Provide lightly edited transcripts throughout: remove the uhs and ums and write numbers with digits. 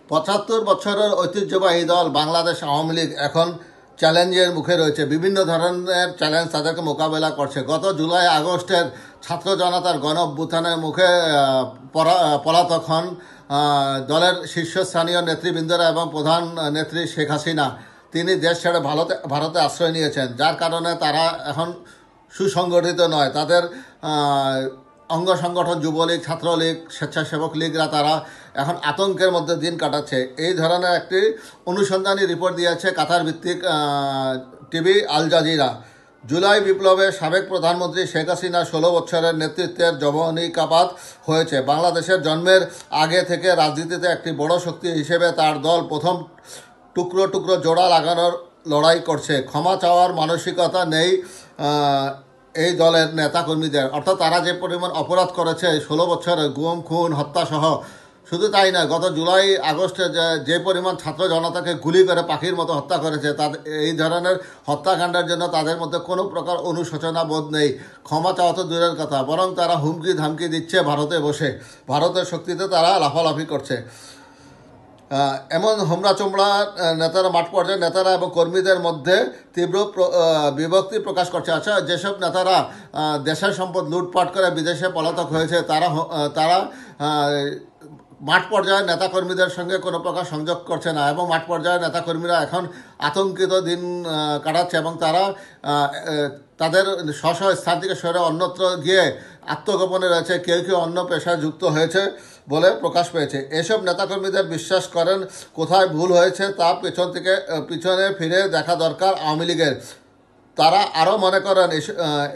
৭৫ বছরের ঐতিহ্যবাহী দল বাংলাদেশ আওয়ামী লীগ এখন চ্যালেঞ্জের মুখে রয়েছে। বিভিন্ন ধরনের চ্যালেঞ্জ তাদেরকে মোকাবেলা করছে। গত জুলাই আগস্টের ছাত্র জনতার গণ অভ্যুত্থানের মুখে পলাতক হন দলের শীর্ষস্থানীয় নেতৃবৃন্দরা এবং প্রধান নেত্রী শেখ হাসিনা। তিনি দেশ ছেড়ে ভারতে আশ্রয় নিয়েছেন, যার কারণে তারা এখন সুসংগঠিত নয়। তাদের অঙ্গ সংগঠন যুবলীগ, ছাত্রলীগ, স্বেচ্ছাসেবক লীগরা তারা এখন আতঙ্কের মধ্যে দিন কাটাচ্ছে। এই ধরনের একটি অনুসন্ধানী রিপোর্ট দিয়েছে কাতার ভিত্তিক টিভি আল জাজিরা। জুলাই বিপ্লবে সাবেক প্রধানমন্ত্রী শেখ হাসিনা 16 বছরের নেতৃত্বের যবনিকাপাত হয়েছে। বাংলাদেশের জন্মের আগে থেকে রাজনীতিতে একটি বড় শক্তি হিসেবে তার দল প্রথম টুকরো টুকরো জোড়া লাগানোর লড়াই করছে। ক্ষমা চাওয়ার মানসিকতা নেই এই দলের নেতাকর্মীদের। অর্থাৎ তারা যে পরিমাণ অপরাধ করেছে 16 বছরের গুম, খুন, হত্যাসহ, শুধু তাই না, গত জুলাই আগস্টে যে পরিমাণ ছাত্র জনতাকে গুলি করে পাখির মতো হত্যা করেছে, তাদের এই ধরনের হত্যাকাণ্ডের জন্য তাদের মধ্যে কোনো প্রকার অনুশোচনা বোধ নেই। ক্ষমা চাওয়া তো দূরের কথা, বরং তারা হুমকি ধামকি দিচ্ছে ভারতে বসে। ভারতের শক্তিতে তারা লাফালাফি করছে। এমন হোমরা চোমড়া নেতারা, মাঠ পর্যায়ের নেতারা এবং কর্মীদের মধ্যে তীব্র বিভক্তি প্রকাশ করছে। আচ্ছা, যেসব নেতারা দেশের সম্পদ লুটপাট করে বিদেশে পলাতক হয়েছে, তারা মাঠ পর্যায়ের নেতাকর্মীদের সঙ্গে কোনো প্রকার সংযোগ করছে না এবং মাঠ পর্যায়ের নেতাকর্মীরা এখন আতঙ্কিত দিন কাটাচ্ছে এবং তারা তাদের স্ব স্থান থেকে সরে অন্যত্র গিয়ে আত্মগোপনে রয়েছে। কেউ কেউ অন্য পেশায় যুক্ত হয়েছে বলে প্রকাশ পেয়েছে। এসব নেতাকর্মীদের বিশ্বাস করেন কোথায় ভুল হয়েছে তা পিছনে ফিরে দেখা দরকার আওয়ামী লীগের। তারা আরও মনে করেন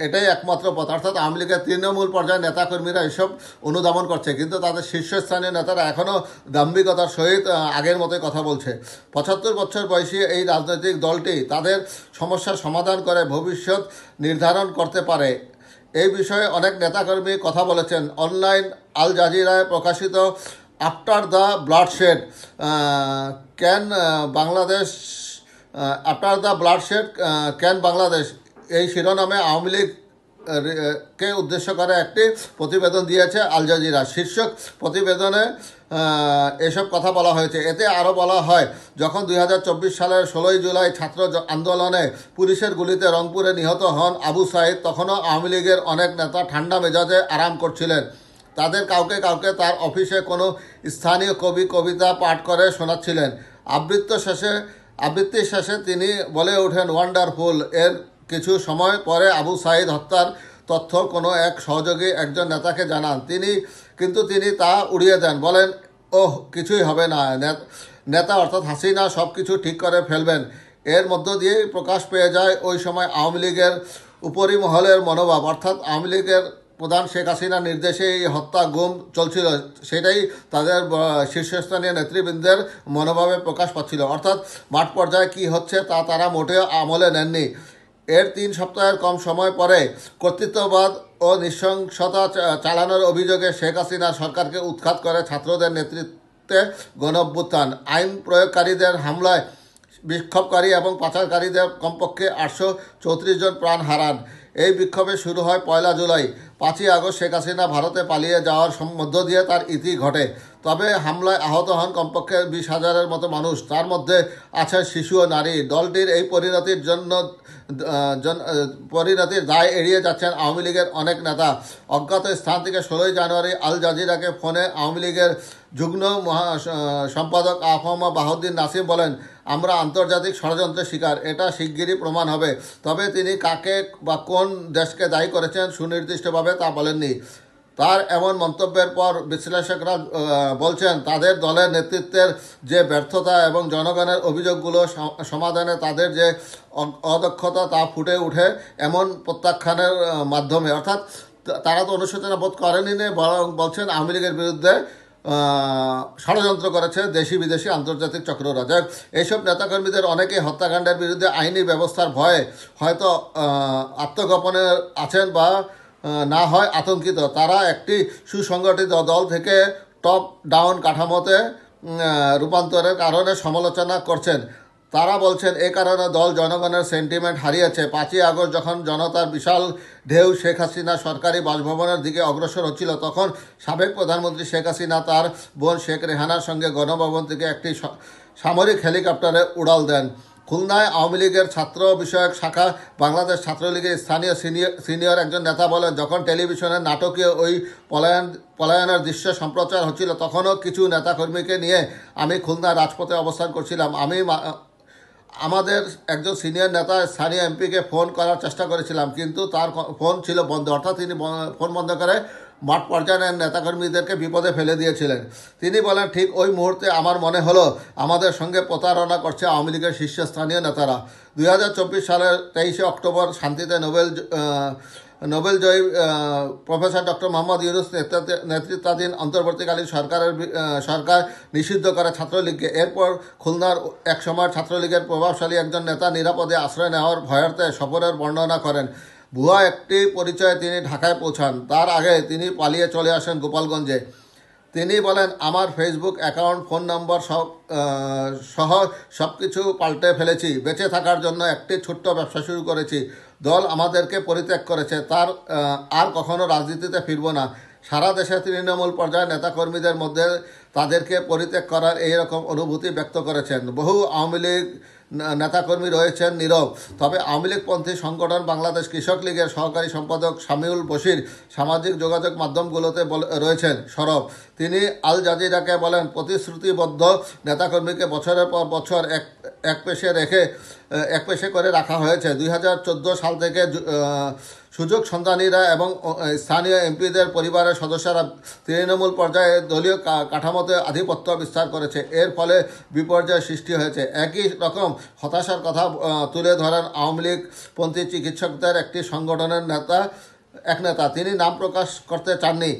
এটাই একমাত্র পথ। অর্থাৎ আওয়ামী লীগের তৃণমূল পর্যায়ের নেতাকর্মীরা এসব অনুধাবন করছে, কিন্তু তাদের শীর্ষস্থানীয় নেতারা এখনও দাম্ভিকতার সহিত আগের মতোই কথা বলছে। 75 বছর বয়সী এই রাজনৈতিক দলটি তাদের সমস্যার সমাধান করে ভবিষ্যৎ নির্ধারণ করতে পারে, এই বিষয়ে অনেক নেতাকর্মী কথা বলেছেন। অনলাইন আল জাজিরায় প্রকাশিত after the bloodshed can Bangladesh এই শিরোনামে আওয়ামী লীগকে উদ্দেশ্য করে একটি প্রতিবেদন দিয়েছে আল জাজিরা। শীর্ষক প্রতিবেদনে এসব কথা বলা হয়েছে। এতে আরও বলা হয়, যখন 2024 সালের 16 জুলাই ছাত্র আন্দোলনে পুলিশের গুলিতে রংপুরে নিহত হন আবু সাইদ, তখনও আওয়ামী লীগের অনেক নেতা ঠান্ডা মেজাজে আরাম করছিলেন। তাদের কাউকে কাউকে তার অফিসে কোনো স্থানীয় কবি কবিতা পাঠ করে শোনাচ্ছিলেন। আবৃত্তির শেষে তিনি বলে ওঠেন, ওয়ান্ডারফুল। এর কিছু সময় পরে আবু সাইদ হত্যার তথ্য কোনো এক সহযোগী একজন নেতাকে জানান। কিন্তু তিনি তা উড়িয়ে দেন, বলেন, ওহ, কিছুই হবে না, নেতা অর্থাৎ হাসিনা সব কিছু ঠিক করে ফেলবেন। এর মধ্য দিয়েই প্রকাশ পেয়ে যায় ওই সময় আওয়ামী লীগের উপরিমহলের মনোভাব। অর্থাৎ আওয়ামী লীগের প্রধান শেখ হাসিনার নির্দেশে এই হত্যা গুম চলছিল, সেটাই তাদের শীর্ষস্থানীয় নেতৃবৃন্দের মনোভাবে প্রকাশ পাচ্ছিল। অর্থাৎ মাঠ পর্যায়ে কী হচ্ছে তা তারা মোটেও আমলে নেননি। এর 3 সপ্তাহের কম সময় পরে কর্তৃত্ববাদ ও নৃশংসতা চালানোর অভিযোগে শেখ হাসিনা সরকারকে উৎখাত করে ছাত্রদের নেতৃত্বে গণ অভ্যুত্থান। আইন প্রয়োগকারীদের হামলায় বিক্ষোভকারী এবং পাচারকারীদের কমপক্ষে 834 জন প্রাণ হারান। এই বিক্ষোভে শুরু হয় 1 জুলাই। 5 আগস্ট শেখ হাসিনা ভারতে পালিয়ে যাওয়ার মধ্য দিয়ে তার ইতি ঘটে। তবে হামলায় আহত হন কমপক্ষে 20,000-এর মতো মানুষ, তার মধ্যে আছে শিশু ও নারী। দলটির এই পরিণতির দায় এড়িয়ে যাচ্ছেন আওয়ামী লীগের অনেক নেতা। অজ্ঞাত স্থান থেকে 16 জানুয়ারি আল জাজিরাকে ফোনে আওয়ামী লীগের যুগ্ম সম্পাদক আফম বাহাউদ্দিন নাসিম বলেন, আমরা আন্তর্জাতিক ষড়যন্ত্রের শিকার, এটা শিগগিরই প্রমাণ হবে। তবে তিনি কাকে বা কোন দেশকে দায়ী করেছেন সুনির্দিষ্টভাবে তা বলেননি। তার এমন মন্তব্যের পর বিশ্লেষকরা বলছেন, তাদের দলের নেতৃত্বের যে ব্যর্থতা এবং জনগণের অভিযোগগুলো সমাধানে তাদের যে অদক্ষতা তা ফুটে উঠে এমন প্রত্যাখ্যানের মাধ্যমে। অর্থাৎ তারা তো অনুশোচনা বোধ করেনি, বরং বলছেন আওয়ামী লীগের বিরুদ্ধে ষড়যন্ত্র করেছে দেশি বিদেশি আন্তর্জাতিক চক্ররা। যাক, এইসব নেতাকর্মীদের অনেকেই হত্যাকাণ্ডের বিরুদ্ধে আইনি ব্যবস্থার ভয়ে হয়তো আত্মগোপনে আছেন বা না হয় আতঙ্কিত। তারা একটি সুসংগঠিত দল থেকে টপ ডাউন কাঠামোতে রূপান্তরের কারণে সমালোচনা করছেন। তারা বলছেন এ কারণে দল জনগণের সেন্টিমেন্ট হারিয়েছে। 5ই আগস্ট যখন জনতার বিশাল ঢেউ শেখ হাসিনা সরকারি বাসভবনের দিকে অগ্রসর হচ্ছিল, তখন সাবেক প্রধানমন্ত্রী শেখ হাসিনা তার বোন শেখ রেহানার সঙ্গে গণভবন থেকে একটি সামরিক হেলিকপ্টারে উড়াল দেন। খুলনায় আওয়ামী লীগের ছাত্র বিষয়ক শাখা বাংলাদেশ ছাত্রলীগের স্থানীয় সিনিয়র একজন নেতা বলেন, যখন টেলিভিশনের নাটকীয় ওই পলায়নের দৃশ্য সম্প্রচার হচ্ছিল, তখনও কিছু নেতাকর্মীকে নিয়ে আমি খুলনার রাজপথে অবস্থান করছিলাম। আমাদের একজন সিনিয়র নেতা স্থানীয় এমপিকে ফোন করার চেষ্টা করেছিলাম, কিন্তু তার ফোন ছিল বন্ধ, অর্থাৎ তিনি ফোন বন্ধ করে মাঠ পর্যায়ের নেতাকর্মীদেরকে বিপদে ফেলে দিয়েছিলেন। তিনি বলেন, ঠিক ওই মুহূর্তে আমার মনে হলো আমাদের সঙ্গে প্রতারণা করছে আওয়ামী লীগের শীর্ষস্থানীয় নেতারা। 2024 সালের 23শে অক্টোবর শান্তিতে নোবেলজয়ী প্রফেসর ডক্টর মোহাম্মদ ইউনূস নেতৃত্বাধীন অন্তর্বর্তীকালীন সরকার নিষিদ্ধ করে ছাত্রলীগকে। এরপর খুলনার একসময় ছাত্রলীগের প্রভাবশালী একজন নেতা নিরাপদে আশ্রয় নেওয়ার ভয়ার্থে সফরের বর্ণনা করেন। ভুয়া একটি পরিচয়ে তিনি ঢাকায় পৌঁছান। তার আগে তিনি পালিয়ে চলে আসেন গোপালগঞ্জে। তিনি বলেন, আমার ফেসবুক অ্যাকাউন্ট, ফোন নম্বর সহ সব কিছু পাল্টে ফেলেছি। বেঁচে থাকার জন্য একটি ছোট্ট ব্যবসা শুরু করেছি। দল আমাদেরকে পরিত্যাগ করেছে, আর কখনো রাজনীতিতে ফিরব না। সারা দেশে তৃণমূল পর্যায়ে নেতাকর্মীদের মধ্যে তাদেরকে পরিত্যাগ করার এই রকম অনুভূতি ব্যক্ত করেছেন। বহু আওয়ামী লীগ নেতাকর্মী রয়েছেন নীরব, তবে আওয়ামী লীগপন্থী সংগঠন বাংলাদেশ কৃষক লীগের সহকারী সম্পাদক শামিউল বশির সামাজিক যোগাযোগ মাধ্যমগুলোতে রয়েছেন সরব। তিনি আল জাজিরাকে বলেন, প্রতিশ্রুতিবদ্ধ নেতাকর্মীকে বছরের পর বছর এক পেশে করে রাখা হয়েছে। 2014 সাল থেকে সুযোগ সন্ধানীরা এবং স্থানীয় এমপিদের পরিবারের সদস্যরা তৃণমূল পর্যায়ে দলীয় কাঠামোতে আধিপত্য বিস্তার করেছে। এর ফলে বিপর্যয় সৃষ্টি হয়েছে। একই রকম হতাশার কথা তুলে ধরেন আওয়ামী লীগপন্থী চিকিৎসকদের একটি সংগঠনের নেতা। তিনি নাম প্রকাশ করতে চাননি।